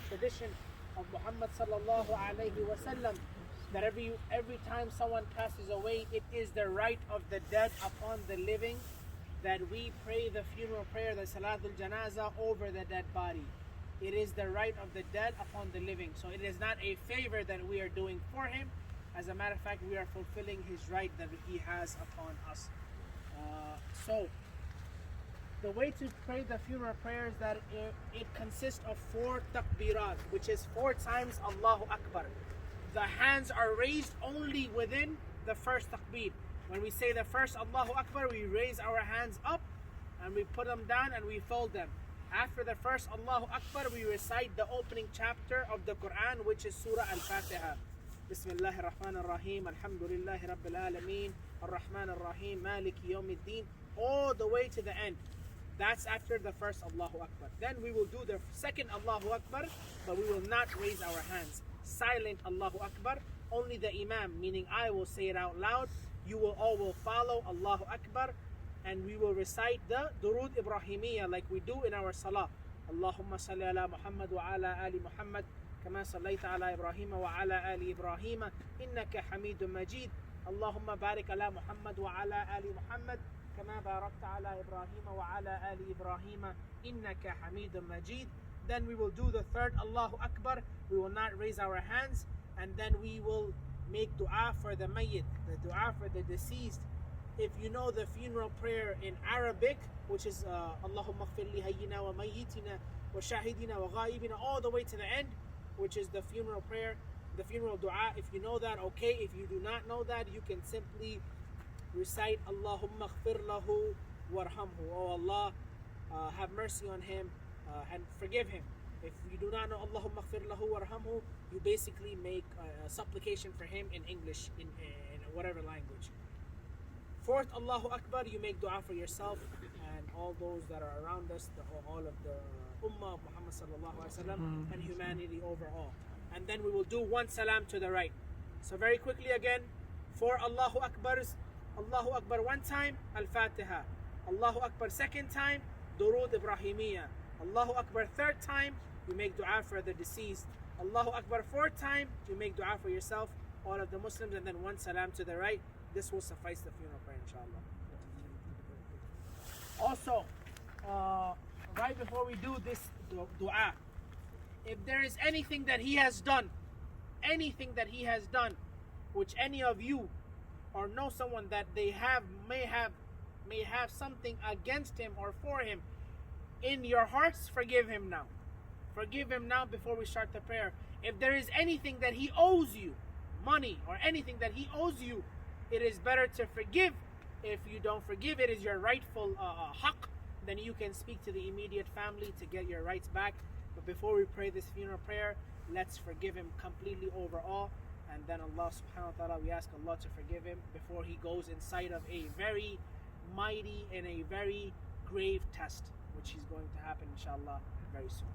tradition of Muhammad sallallahu alayhi wasallam that every time someone passes away, it is the right of the dead upon the living that we pray the funeral prayer, the Salatul Janazah, over the dead body. It is the right of the dead upon the living. So it is not a favor that we are doing for him. As a matter of fact, we are fulfilling his right that he has upon us. So the way to pray the funeral prayer is that it consists of 4 takbirat, which is 4 times Allahu Akbar. The hands are raised only within the first takbir. When we say the first Allahu Akbar, we raise our hands up and we put them down and we fold them. After the first Allahu Akbar, we recite the opening chapter of the Quran, which is Surah Al-Fatiha. Bismillahir Rahmanir Rahim, Alhamdulillahi Rabbil Alameen, Ar-Rahmanir Rahim, Maliki Yawmiddin, all the way to the end. That's after the first Allahu Akbar. Then we will do the second Allahu Akbar, but we will not raise our hands. Silent Allahu Akbar. Only the Imam, meaning I, will say it out loud. You will all will follow Allahu Akbar, and we will recite the Durud Ibrahimiyya like we do in our Salah. Allahumma salli ala Muhammad wa ala ali Muhammad kama sallaita ala Ibrahim wa ala ali Ibrahim innaka Hamidun Majid. Allahumma barik ala Muhammad wa ala ali Muhammad kama barakta ala Ibrahim wa ala ali Ibrahim innaka Hamidun Majid. Then we will do the third Allahu Akbar. We will not raise our hands, and then we will make dua for the mayyit, the dua for the deceased. If you know the funeral prayer in Arabic, which is Allahumma ighfir li hayyina wa mayyitina wa shahidina wa ghaibina, all the way to the end, which is the funeral prayer, the funeral dua. If you know that, okay. If you do not know that, you can simply recite Allahumma ighfir lahu warhamhu. Oh Allah, have mercy on him and forgive him. If you do not know Allahumma ighfir lahu warhamhu, you basically make a supplication for him in English, in whatever language. Fourth Allahu Akbar, you make dua for yourself and all those that are around us, all of the Ummah of Muhammad sallallahu alaihi wasallam and humanity overall. And then we will do 1 salam to the right. So very quickly again, 4 Allahu Akbars. Allahu Akbar 1 time, Al-Fatiha. Allahu Akbar 2nd time, Durud Ibrahimiyya. Allahu Akbar 3rd time, you make dua for the deceased. Allahu Akbar 4th time, you make dua for yourself, all of the Muslims, and then 1 salam to the right. This will suffice the funeral prayer, inshallah. Also, right before we do this dua, if there is anything that he has done, which any of you or know someone that they may have something against him or for him, in your hearts, forgive him now. Forgive him now before we start the prayer. If there is anything that he owes you, money or anything that he owes you, it is better to forgive. If you don't forgive, it is your rightful haqq. Then you can speak to the immediate family to get your rights back. But before we pray this funeral prayer, let's forgive him completely overall. And then Allah subhanahu wa ta'ala, we ask Allah to forgive him before he goes inside of a very mighty and a very grave test, which is going to happen inshallah very soon.